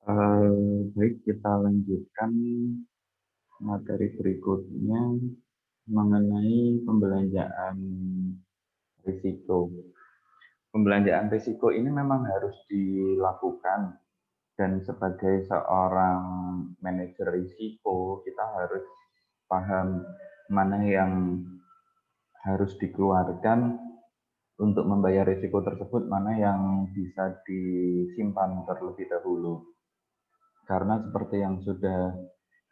Baik, kita lanjutkan materi berikutnya mengenai pembelanjaan risiko. Pembelanjaan risiko ini memang harus dilakukan, dan sebagai seorang manajer risiko, kita harus paham mana yang harus dikeluarkan untuk membayar risiko tersebut, mana yang bisa disimpan terlebih dahulu. Karena seperti yang sudah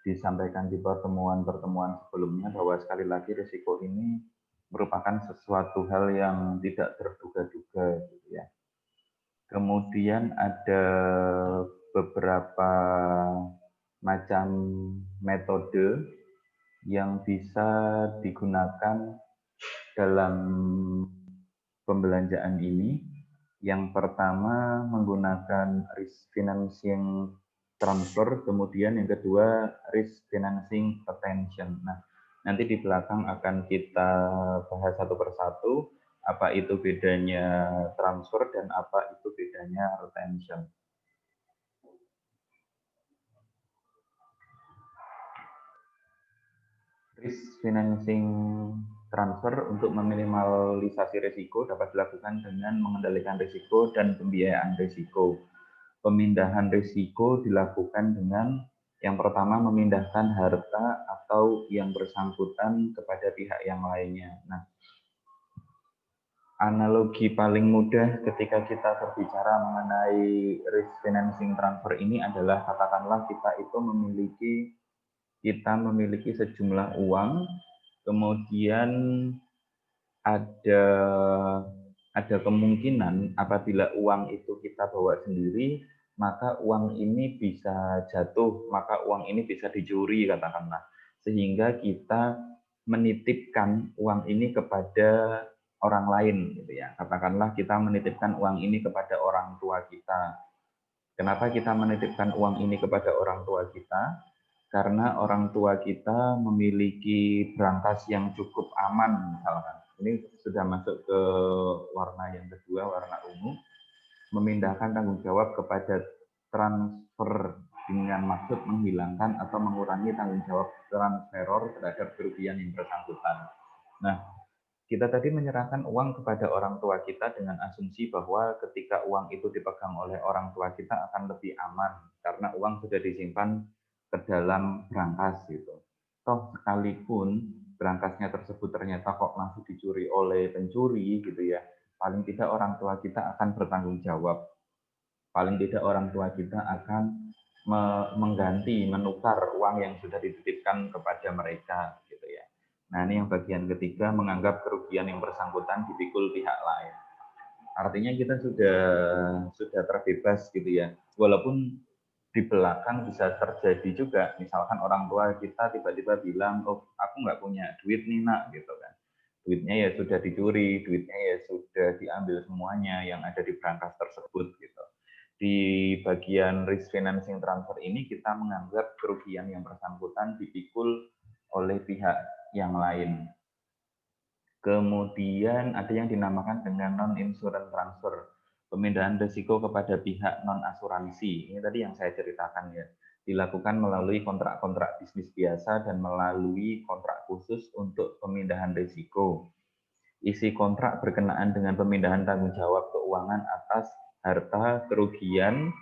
disampaikan di pertemuan-pertemuan sebelumnya, bahwa sekali lagi risiko ini merupakan sesuatu hal yang tidak terduga-duga, gitu ya. Kemudian ada beberapa macam metode yang bisa digunakan dalam pembelanjaan ini. Yang pertama menggunakan risk financing transfer, kemudian yang kedua risk financing retention. Nah, nanti di belakang akan kita bahas satu persatu apa itu bedanya transfer dan apa itu bedanya retention. Risk financing transfer untuk meminimalisasi risiko dapat dilakukan dengan mengendalikan risiko dan pembiayaan risiko. Pemindahan risiko dilakukan dengan yang pertama memindahkan harta atau yang bersangkutan kepada pihak yang lainnya. Nah, analogi paling mudah ketika kita berbicara mengenai risk financing transfer ini adalah, katakanlah kita memiliki sejumlah uang, kemudian ada ada kemungkinan apabila uang itu kita bawa sendiri, maka uang ini bisa jatuh, maka uang ini bisa dicuri, katakanlah. Sehingga kita menitipkan uang ini kepada orang lain, gitu ya. Katakanlah kita menitipkan uang ini kepada orang tua kita. Kenapa kita menitipkan uang ini kepada orang tua kita? Karena orang tua kita memiliki berangkas yang cukup aman, misalkan. Ini sudah masuk ke warna yang kedua, warna ungu. Memindahkan tanggung jawab kepada transfer dengan maksud menghilangkan atau mengurangi tanggung jawab transferor terhadap kerugian yang bersangkutan. Nah, kita tadi menyerahkan uang kepada orang tua kita dengan asumsi bahwa ketika uang itu dipegang oleh orang tua kita akan lebih aman karena uang sudah disimpan ke dalam berangkas gitu. Toh sekalipun berangkasnya tersebut ternyata kok masih dicuri oleh pencuri gitu ya, paling tidak orang tua kita akan bertanggung jawab. Paling tidak orang tua kita akan mengganti, menukar uang yang sudah dititipkan kepada mereka gitu ya. Nah, ini yang bagian ketiga, menganggap kerugian yang bersangkutan dipikul pihak lain. Artinya kita sudah terbebas gitu ya. Walaupun di belakang bisa terjadi juga, misalkan orang tua kita tiba-tiba bilang, oh aku nggak punya duit nih nak, gitu kan. Duitnya ya sudah dicuri, duitnya ya sudah diambil semuanya yang ada di berangkas tersebut gitu. Di bagian risk financing transfer ini kita menganggap kerugian yang bersangkutan dipikul oleh pihak yang lain. Kemudian ada yang dinamakan dengan non-insurance transfer, pemindahan risiko kepada pihak non-asuransi. Ini tadi yang saya ceritakan ya, dilakukan melalui kontrak-kontrak bisnis biasa dan melalui kontrak khusus untuk pemindahan risiko. Isi kontrak berkenaan dengan pemindahan tanggung jawab keuangan atas harta, kerugian,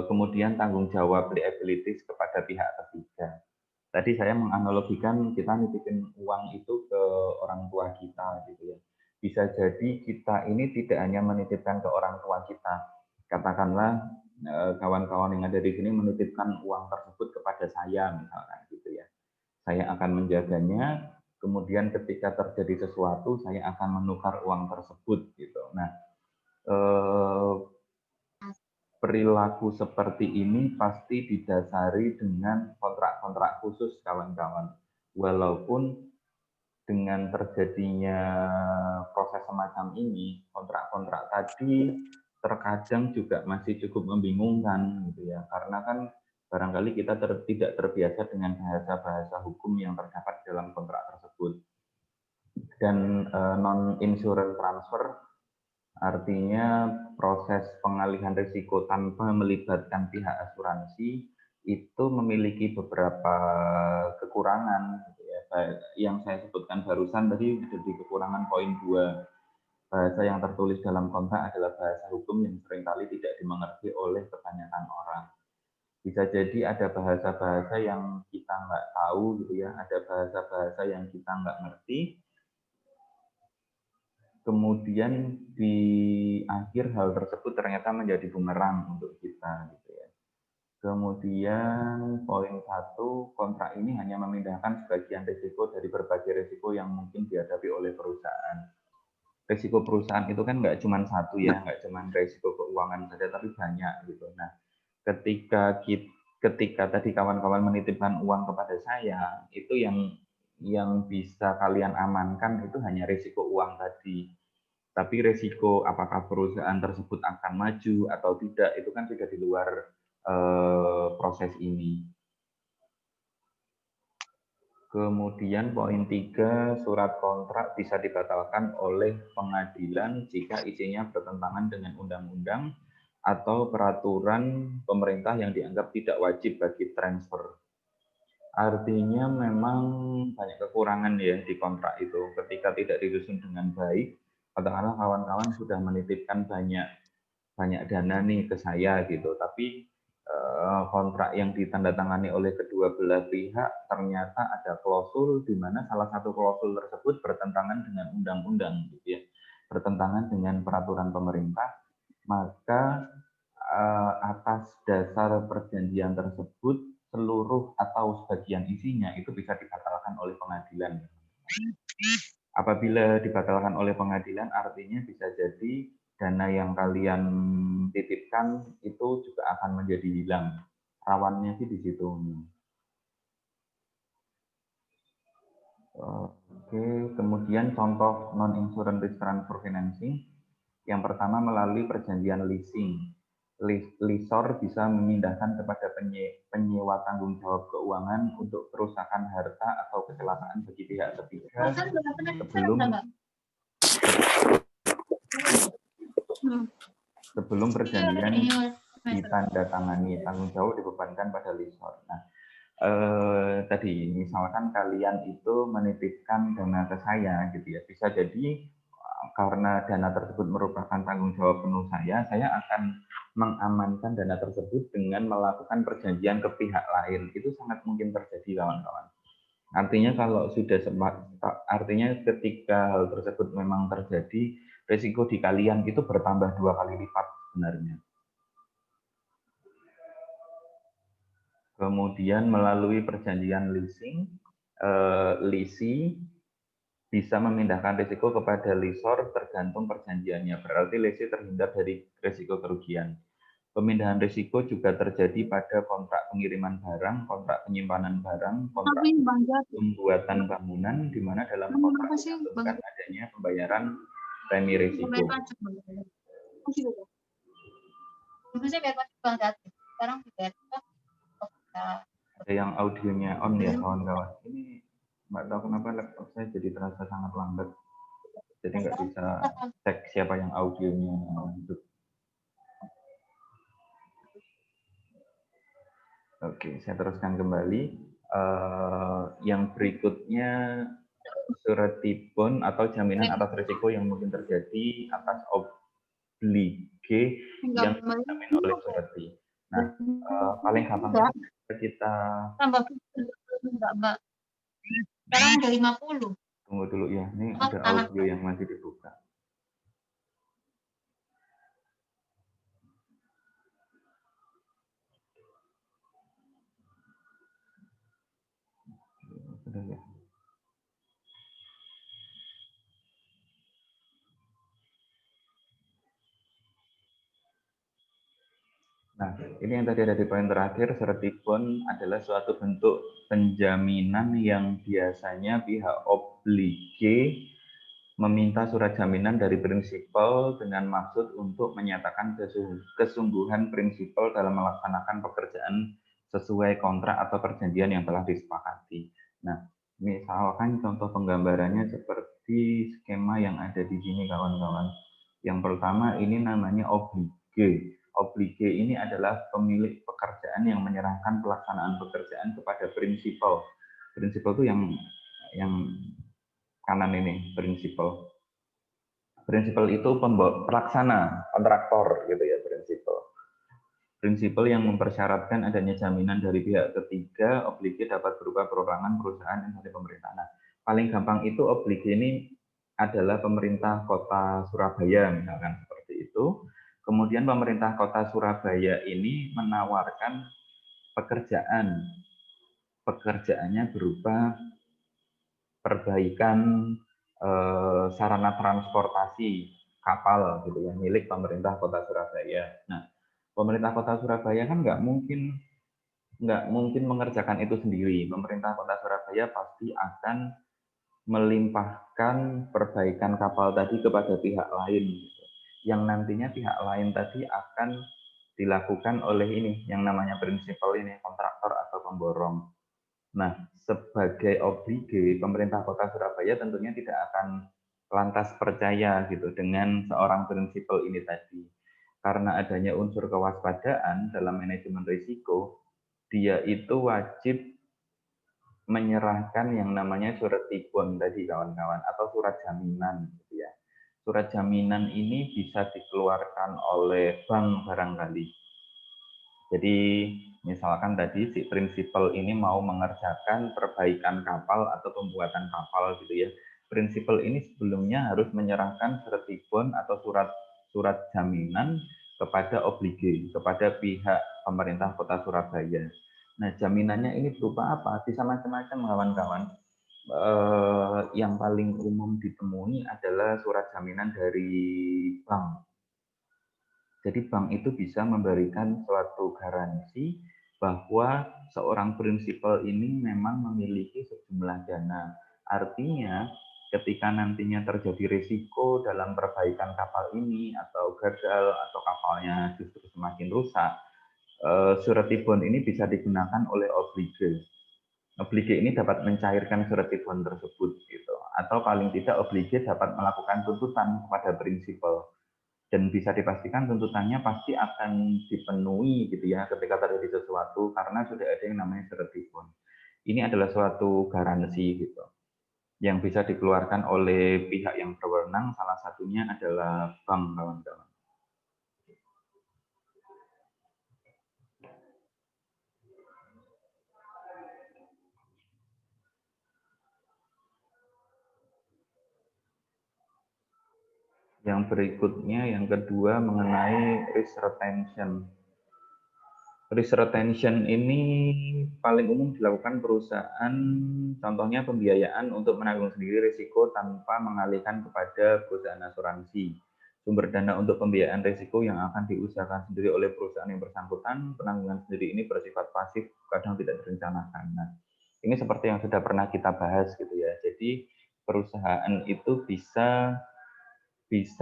kemudian tanggung jawab liabilities kepada pihak ketiga. Tadi saya menganalogikan kita nitipin uang itu ke orang tua kita gitu ya. Bisa jadi kita ini tidak hanya menitipkan ke orang tua kita. Katakanlah kawan-kawan yang ada di sini menitipkan uang tersebut kepada saya misalkan gitu ya. Saya akan menjaganya, kemudian ketika terjadi sesuatu saya akan menukar uang tersebut gitu. Nah, eh, perilaku seperti ini pasti didasari dengan kontrak-kontrak khusus kawan-kawan. Walaupun dengan terjadinya proses semacam ini, kontrak-kontrak tadi terkadang juga masih cukup membingungkan gitu ya. Karena kan barangkali kita tidak terbiasa dengan bahasa-bahasa hukum yang terdapat dalam kontrak tersebut. Dan non-insurance transfer Artinya proses pengalihan risiko tanpa melibatkan pihak asuransi itu memiliki beberapa kekurangan, gitu ya. Yang saya sebutkan barusan tadi jadi kekurangan poin 2. Bahasa yang tertulis dalam kontrak adalah bahasa hukum yang seringkali tidak dimengerti oleh kebanyakan orang. Bisa jadi ada bahasa-bahasa yang kita nggak tahu gitu ya, ada bahasa-bahasa yang kita nggak ngerti, kemudian di akhir hal tersebut ternyata menjadi bumerang untuk kita gitu ya. Kemudian poin 1, kontrak ini hanya memindahkan sebagian risiko dari berbagai risiko yang mungkin dihadapi oleh perusahaan. Risiko perusahaan itu kan nggak cuma satu ya, nggak cuma risiko keuangan saja, tapi banyak gitu. Nah, ketika tadi kawan-kawan menitipkan uang kepada saya, itu yang bisa kalian amankan itu hanya risiko uang tadi. Tapi risiko apakah perusahaan tersebut akan maju atau tidak itu kan sudah di luar proses ini. Kemudian poin 3, surat kontrak bisa dibatalkan oleh pengadilan jika isinya bertentangan dengan undang-undang atau peraturan pemerintah yang dianggap tidak wajib bagi transfer. Artinya memang banyak kekurangan ya di kontrak itu ketika tidak disusun dengan baik. Katakanlah kawan-kawan sudah menitipkan banyak dana nih ke saya gitu, tapi kontrak yang ditandatangani oleh kedua belah pihak ternyata ada klausul di mana salah satu klausul tersebut bertentangan dengan undang-undang gitu ya, bertentangan dengan peraturan pemerintah, maka atas dasar perjanjian tersebut seluruh atau sebagian isinya itu bisa dibatalkan oleh pengadilan. Apabila dibatalkan oleh pengadilan artinya bisa jadi dana yang kalian titipkan itu juga akan menjadi hilang. Rawannya sih di situ. Oke, kemudian contoh non-insurance risk transfer financing. Yang pertama melalui perjanjian leasing. Lessor bisa memindahkan kepada penyewa tanggung jawab keuangan untuk kerusakan harta atau kecelakaan bagi pihak ketiga sebelum perjanjian ditandatangani, tanggung jawab dibebankan pada lessor. Nah, tadi misalkan kalian itu menitipkan dana ke saya gitu ya, bisa jadi karena dana tersebut merupakan tanggung jawab penuh saya akan mengamankan dana tersebut dengan melakukan perjanjian ke pihak lain. Itu sangat mungkin terjadi kawan-kawan. Artinya kalau sudah artinya ketika hal tersebut memang terjadi, risiko di kalian itu bertambah 2 kali lipat sebenarnya. Kemudian melalui perjanjian leasing, leasing bisa memindahkan risiko kepada lessor tergantung perjanjiannya. Berarti lessee terhindar dari risiko kerugian. Pemindahan risiko juga terjadi pada kontrak pengiriman barang, kontrak penyimpanan barang, kontrak pembuatan bangunan, di mana dalam kontrak dicantumkan adanya pembayaran premi risiko. Ada yang audionya on ya kawan-kawan. Ini nggak tahu kenapa laptop saya jadi terasa sangat lambat. Jadi nggak bisa cek siapa yang audionya hidup. Oke, saya teruskan kembali. Yang berikutnya surety bond atau jaminan atas risiko yang mungkin terjadi atas oblige yang dijamin oleh surety. Nah, paling gampang kita sekarang udah 50. Tunggu dulu ya, ini ada audio yang masih dibuka. Sudah ya. Nah, ini yang tadi ada di poin terakhir, surety bond adalah suatu bentuk penjaminan yang biasanya pihak oblige meminta surat jaminan dari prinsipal dengan maksud untuk menyatakan kesungguhan prinsipal dalam melaksanakan pekerjaan sesuai kontrak atau perjanjian yang telah disepakati. Nah, misalkan contoh penggambarannya seperti skema yang ada di sini kawan-kawan. Yang pertama ini namanya oblige. Oblige ini adalah pemilik pekerjaan yang menyerahkan pelaksanaan pekerjaan kepada prinsipal. Prinsipal itu yang kanan ini, prinsipal. Prinsipal itu pelaksana, kontraktor gitu ya, prinsipal. Prinsipal yang mempersyaratkan adanya jaminan dari pihak ketiga, oblige dapat berupa perorangan perusahaan yang dari pemerintah. Nah, paling gampang itu oblige ini adalah pemerintah kota Surabaya, misalkan seperti itu. Kemudian pemerintah kota Surabaya ini menawarkan pekerjaan. Pekerjaannya berupa perbaikan sarana transportasi kapal gitu ya, milik pemerintah kota Surabaya. Nah, pemerintah kota Surabaya kan nggak mungkin mengerjakan itu sendiri. Pemerintah kota Surabaya pasti akan melimpahkan perbaikan kapal tadi kepada pihak lain, gitu. Yang nantinya pihak lain tadi akan dilakukan oleh ini, yang namanya prinsipal ini, kontraktor atau pemborong. Nah, sebagai oblige, pemerintah kota Surabaya tentunya tidak akan lantas percaya gitu dengan seorang prinsipal ini tadi. Karena adanya unsur kewaspadaan dalam manajemen risiko, dia itu wajib menyerahkan yang namanya surat tibon tadi kawan-kawan, atau surat jaminan gitu ya. Surat jaminan ini bisa dikeluarkan oleh bank barangkali. Jadi misalkan tadi si prinsipal ini mau mengerjakan perbaikan kapal atau pembuatan kapal gitu ya. Prinsipal ini sebelumnya harus menyerahkan surat tibon atau surat jaminan kepada oblige, kepada pihak pemerintah kota Surabaya. Nah, jaminannya ini berupa apa? Bisa macam-macam kawan-kawan. Yang paling umum ditemui adalah surat jaminan dari bank. Jadi bank itu bisa memberikan suatu garansi bahwa seorang prinsipal ini memang memiliki sejumlah dana. Artinya ketika nantinya terjadi risiko dalam perbaikan kapal ini atau gagal atau kapalnya justru semakin rusak, surat tibon ini bisa digunakan oleh oblige. Oblige ini dapat mencairkan surat tibon tersebut gitu. Atau paling tidak oblige dapat melakukan tuntutan kepada prinsipal. Dan bisa dipastikan tuntutannya pasti akan dipenuhi gitu ya ketika terjadi sesuatu karena sudah ada yang namanya surat tibon. Ini adalah suatu garansi gitu yang bisa dikeluarkan oleh pihak yang berwenang, salah satunya adalah bank kawan-kawan. Yang berikutnya, yang kedua mengenai risk retention. Risk retention ini paling umum dilakukan perusahaan, contohnya pembiayaan untuk menanggung sendiri risiko tanpa mengalihkan kepada perusahaan asuransi. Sumber dana untuk pembiayaan risiko yang akan diusahakan sendiri oleh perusahaan yang bersangkutan, penanggungan sendiri ini bersifat pasif, kadang tidak direncanakan. Nah, ini seperti yang sudah pernah kita bahas gitu ya. Jadi perusahaan itu bisa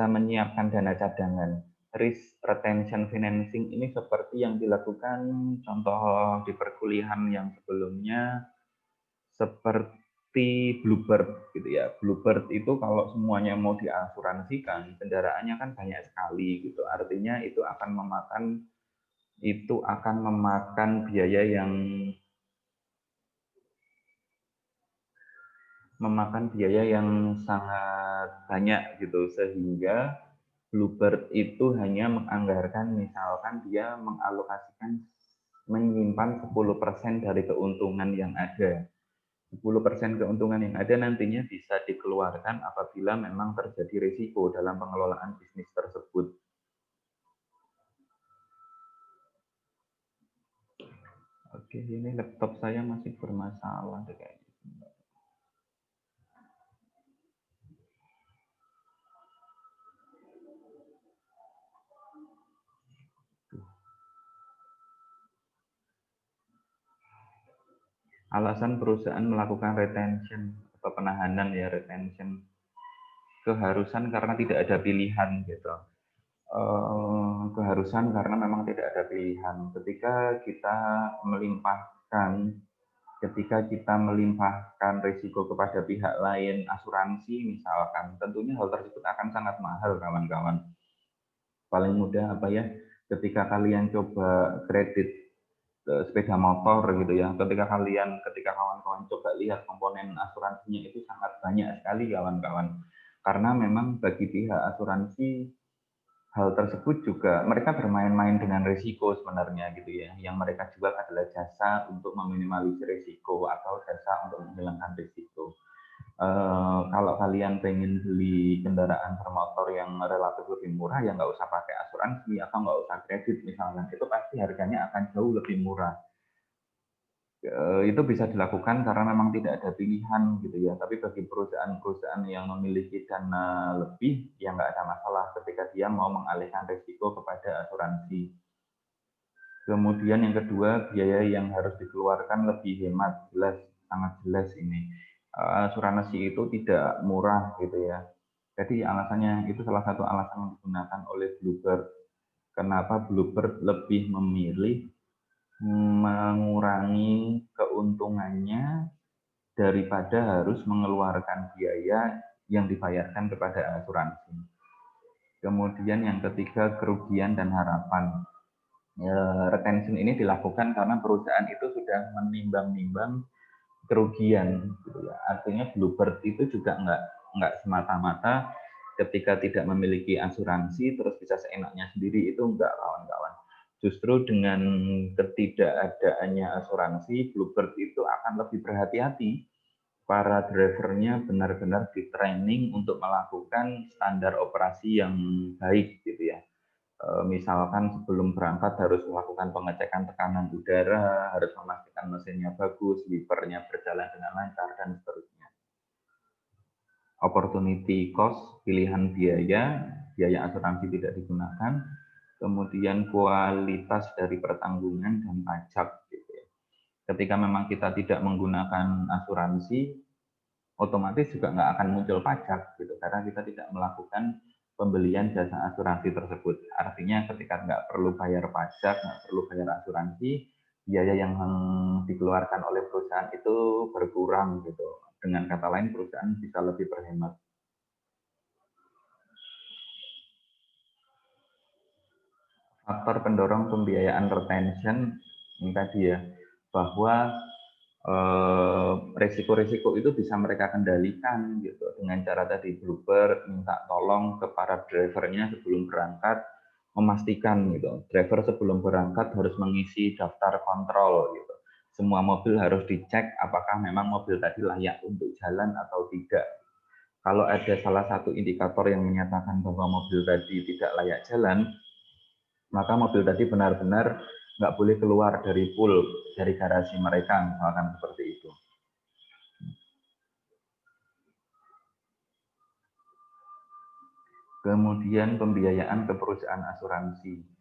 menyiapkan dana cadangan. Risk retention financing ini seperti yang dilakukan contoh di perkuliahan yang sebelumnya seperti Bluebird gitu ya. Bluebird itu kalau semuanya mau diasuransikan, kendaraannya kan banyak sekali gitu. Artinya itu akan memakan biaya yang sangat banyak gitu, sehingga Bluebird itu hanya menganggarkan, misalkan dia mengalokasikan menyimpan 10% dari keuntungan yang ada. 10% keuntungan yang ada nantinya bisa dikeluarkan apabila memang terjadi risiko dalam pengelolaan bisnis tersebut. Oke, ini laptop saya masih bermasalah kayaknya. Alasan perusahaan melakukan retention atau penahanan ya, retention, keharusan karena tidak ada pilihan gitu. Keharusan karena memang tidak ada pilihan. Ketika kita melimpahkan ketika kita melimpahkan risiko kepada pihak lain, asuransi misalkan, tentunya hal tersebut akan sangat mahal, kawan-kawan. Paling mudah apa ya, ketika kalian coba kredit sepeda motor gitu ya, ketika kawan-kawan coba lihat komponen asuransinya itu sangat banyak sekali, kawan-kawan. Karena memang bagi pihak asuransi hal tersebut juga mereka bermain-main dengan risiko sebenarnya gitu ya. Yang mereka jual adalah jasa untuk meminimalisir risiko atau jasa untuk menghilangkan risiko. Kalau kalian pengen beli kendaraan bermotor yang relatif lebih murah, ya nggak usah pakai asuransi atau nggak usah kredit misalnya, itu pasti harganya akan jauh lebih murah. Itu bisa dilakukan karena memang tidak ada pilihan gitu ya. Tapi bagi perusahaan-perusahaan yang memiliki dana lebih, ya nggak ada masalah ketika dia mau mengalihkan risiko kepada asuransi. Kemudian yang kedua, biaya yang harus dikeluarkan lebih hemat, jelas, sangat jelas ini. Asuransi itu tidak murah gitu ya. Jadi alasannya itu salah satu alasan yang digunakan oleh Bluebird. Kenapa Bluebird lebih memilih mengurangi keuntungannya daripada harus mengeluarkan biaya yang dibayarkan kepada asuransi. Kemudian yang ketiga, kerugian dan harapan. Retention ini dilakukan karena perusahaan itu sudah menimbang-nimbang kerugian. Gitu ya. Artinya Bluebird itu juga nggak semata-mata ketika tidak memiliki asuransi terus bisa seenaknya sendiri, itu enggak, kawan-kawan. Justru dengan ketidakadaannya asuransi, Bluebird itu akan lebih berhati-hati. Para drivernya benar-benar di-training untuk melakukan standar operasi yang baik gitu ya. Misalkan sebelum berangkat harus melakukan pengecekan tekanan udara, harus memastikan mesinnya bagus, wipernya berjalan dengan lancar, dan seterusnya. Opportunity cost, pilihan biaya asuransi tidak digunakan, kemudian kualitas dari pertanggungan dan pajak. Gitu ya. Ketika memang kita tidak menggunakan asuransi, otomatis juga nggak akan muncul pajak, gitu, karena kita tidak melakukan pembelian jasa asuransi tersebut. Artinya ketika nggak perlu bayar pajak, nggak perlu bayar asuransi, biaya yang dikeluarkan oleh perusahaan itu berkurang gitu. Dengan kata lain, perusahaan bisa lebih berhemat. Faktor pendorong pembiayaan retention ini tadi ya, bahwa resiko-resiko itu bisa mereka kendalikan gitu dengan cara tadi Bluebird minta tolong ke para drivernya sebelum berangkat, memastikan gitu driver sebelum berangkat harus mengisi daftar kontrol gitu. Semua mobil harus dicek apakah memang mobil tadi layak untuk jalan atau tidak. Kalau ada salah satu indikator yang menyatakan bahwa mobil tadi tidak layak jalan, maka mobil tadi benar-benar nggak boleh keluar dari pool, dari garasi mereka, misalkan seperti itu. Kemudian pembiayaan ke perusahaan asuransi.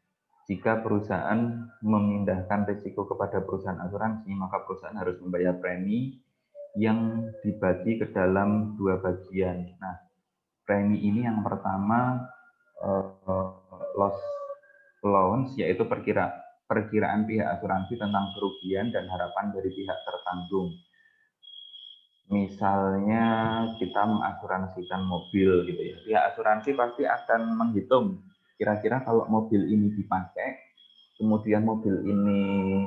Jika perusahaan memindahkan risiko kepada perusahaan asuransi, maka perusahaan harus membayar premi yang dibagi ke dalam dua bagian. Nah, premi ini yang pertama loss allowance, yaitu perkiraan pihak asuransi tentang kerugian dan harapan dari pihak tertanggung. Misalnya kita mengasuransikan mobil gitu ya, pihak asuransi pasti akan menghitung kira-kira kalau mobil ini dipakai, kemudian mobil ini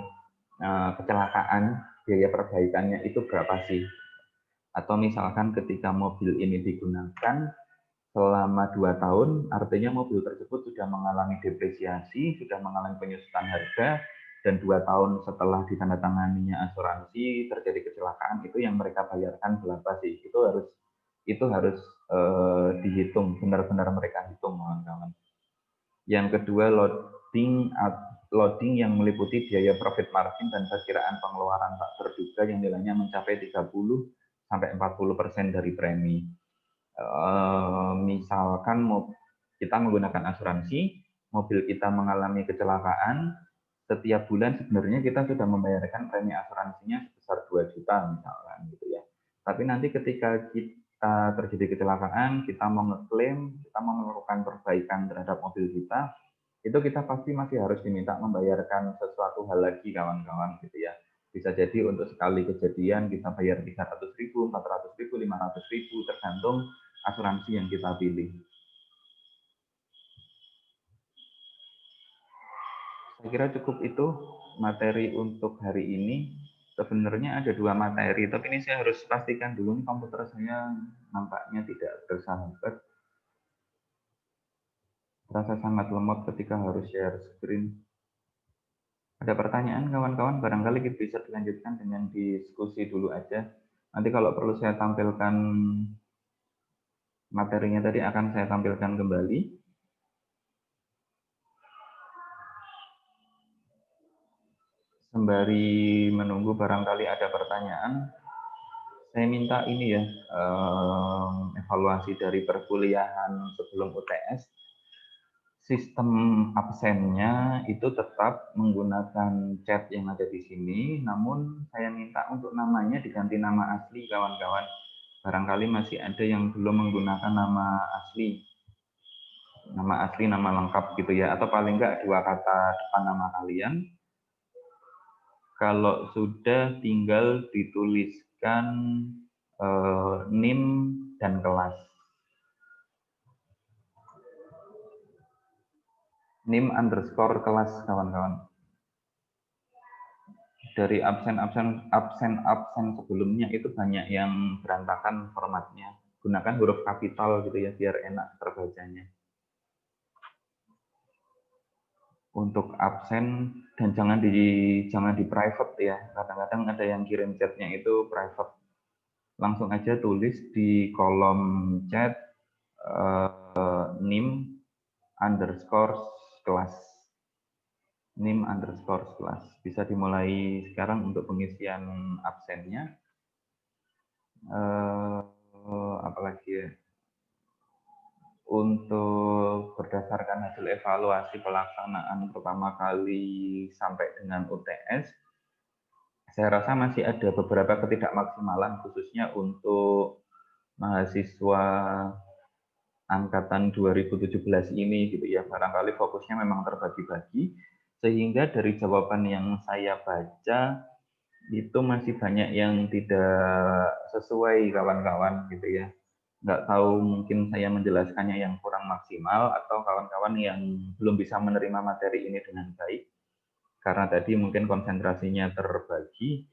kecelakaan, biaya perbaikannya itu berapa sih? Atau misalkan ketika mobil ini digunakan selama 2 tahun, artinya mobil tersebut sudah mengalami depresiasi, sudah mengalami penyusutan harga, dan 2 tahun setelah ditandatanganinya asuransi terjadi kecelakaan, itu yang mereka bayarkan berapa sih? Itu harus dihitung, benar-benar mereka hitung, kawan-kawan. Yang kedua, loading yang meliputi biaya profit margin dan perkiraan pengeluaran tak terduga yang nilainya mencapai 30-40% dari premi. Misalkan kita menggunakan asuransi, mobil kita mengalami kecelakaan, setiap bulan sebenarnya kita sudah membayarkan premi asuransinya sebesar 2 juta misalkan gitu ya. Tapi nanti ketika kita terjadi kecelakaan, kita mau ngeklaim, kita mau melakukan perbaikan terhadap mobil kita pasti masih harus diminta membayarkan sesuatu hal lagi, kawan-kawan gitu ya. Bisa jadi untuk sekali kejadian kita bayar 300.000, 400.000, 500.000, tergantung asuransi yang kita pilih. Saya kira cukup itu materi untuk hari ini. Sebenarnya ada 2 materi, tapi ini saya harus pastikan dulu komputer saya nampaknya tidak bersahabat. Terasa sangat lemot ketika harus share screen. Ada pertanyaan kawan-kawan? Barangkali kita bisa dilanjutkan dengan diskusi dulu aja. Nanti kalau perlu saya tampilkan materinya tadi akan saya tampilkan kembali. Sembari menunggu barangkali ada pertanyaan, saya minta ini ya, evaluasi dari perkuliahan sebelum UTS. Sistem absennya itu tetap menggunakan chat yang ada di sini, namun saya minta untuk namanya diganti nama asli kawan-kawan. Barangkali masih ada yang belum menggunakan nama asli, nama lengkap gitu ya, atau paling enggak 2 kata depan nama kalian. Kalau sudah tinggal dituliskan NIM dan kelas. NIM _ kelas kawan-kawan. Dari absen sebelumnya itu banyak yang berantakan formatnya. Gunakan huruf kapital gitu ya biar enak terbacanya. Untuk absen dan jangan di private ya. Kadang-kadang ada yang kirim chatnya itu private. Langsung aja tulis di kolom chat NIM _ kelas. NIM _ kelas. Bisa dimulai sekarang untuk pengisian absennya. Apalagi ya. Untuk berdasarkan hasil evaluasi pelaksanaan pertama kali sampai dengan UTS, saya rasa masih ada beberapa ketidakmaksimalan khususnya untuk mahasiswa angkatan 2017 ini gitu ya. Barangkali fokusnya memang terbagi-bagi sehingga dari jawaban yang saya baca itu masih banyak yang tidak sesuai kawan-kawan gitu ya. Nggak tahu mungkin saya menjelaskannya yang kurang maksimal atau kawan-kawan yang belum bisa menerima materi ini dengan baik karena tadi mungkin konsentrasinya terbagi.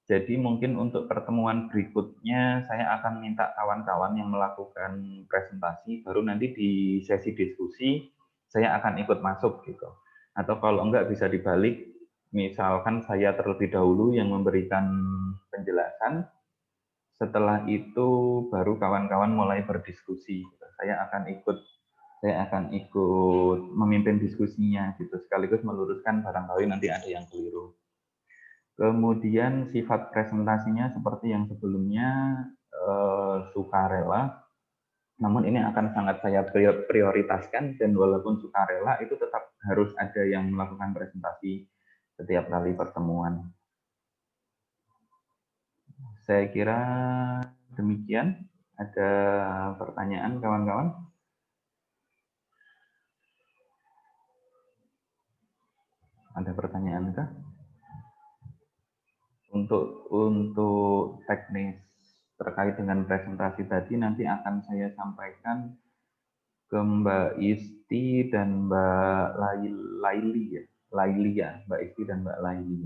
Jadi mungkin untuk pertemuan berikutnya saya akan minta kawan-kawan yang melakukan presentasi baru nanti di sesi diskusi saya akan ikut masuk gitu. Atau kalau enggak bisa dibalik, misalkan saya terlebih dahulu yang memberikan penjelasan, setelah itu baru kawan-kawan mulai berdiskusi. Saya akan ikut memimpin diskusinya gitu, sekaligus meluruskan barangkali nanti ada yang keliru. Kemudian sifat presentasinya seperti yang sebelumnya sukarela, namun ini akan sangat saya prioritaskan dan walaupun sukarela itu tetap harus ada yang melakukan presentasi setiap kali pertemuan. Saya kira demikian. Ada pertanyaan kawan-kawan? Ada pertanyaan kah? Untuk teknis terkait dengan presentasi tadi nanti akan saya sampaikan ke Mbak Isti dan Mbak Laili ya, Mbak Isti dan Mbak Laili.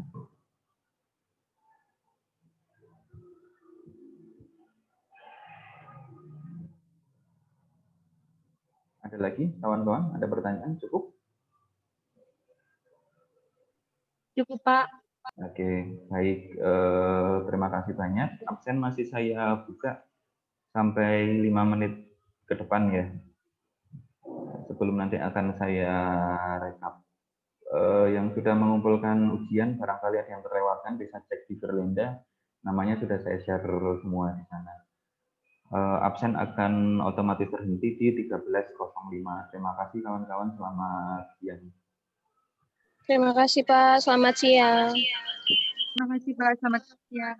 Ada lagi kawan-kawan? Ada pertanyaan? Cukup? Cukup, Pak. Oke, baik. Terima kasih banyak. Absen masih saya buka sampai 5 menit ke depan ya. Sebelum nanti akan saya rekap. Yang sudah mengumpulkan ujian, barangkali ada yang terlewatkan, bisa cek di Berlinda. Namanya sudah saya share semua di sana. Absen akan otomatis terhenti di 13.05. Terima kasih kawan-kawan, selamat siang. Terima kasih Pak, selamat siang. Terima kasih, Pak. Selamat siang.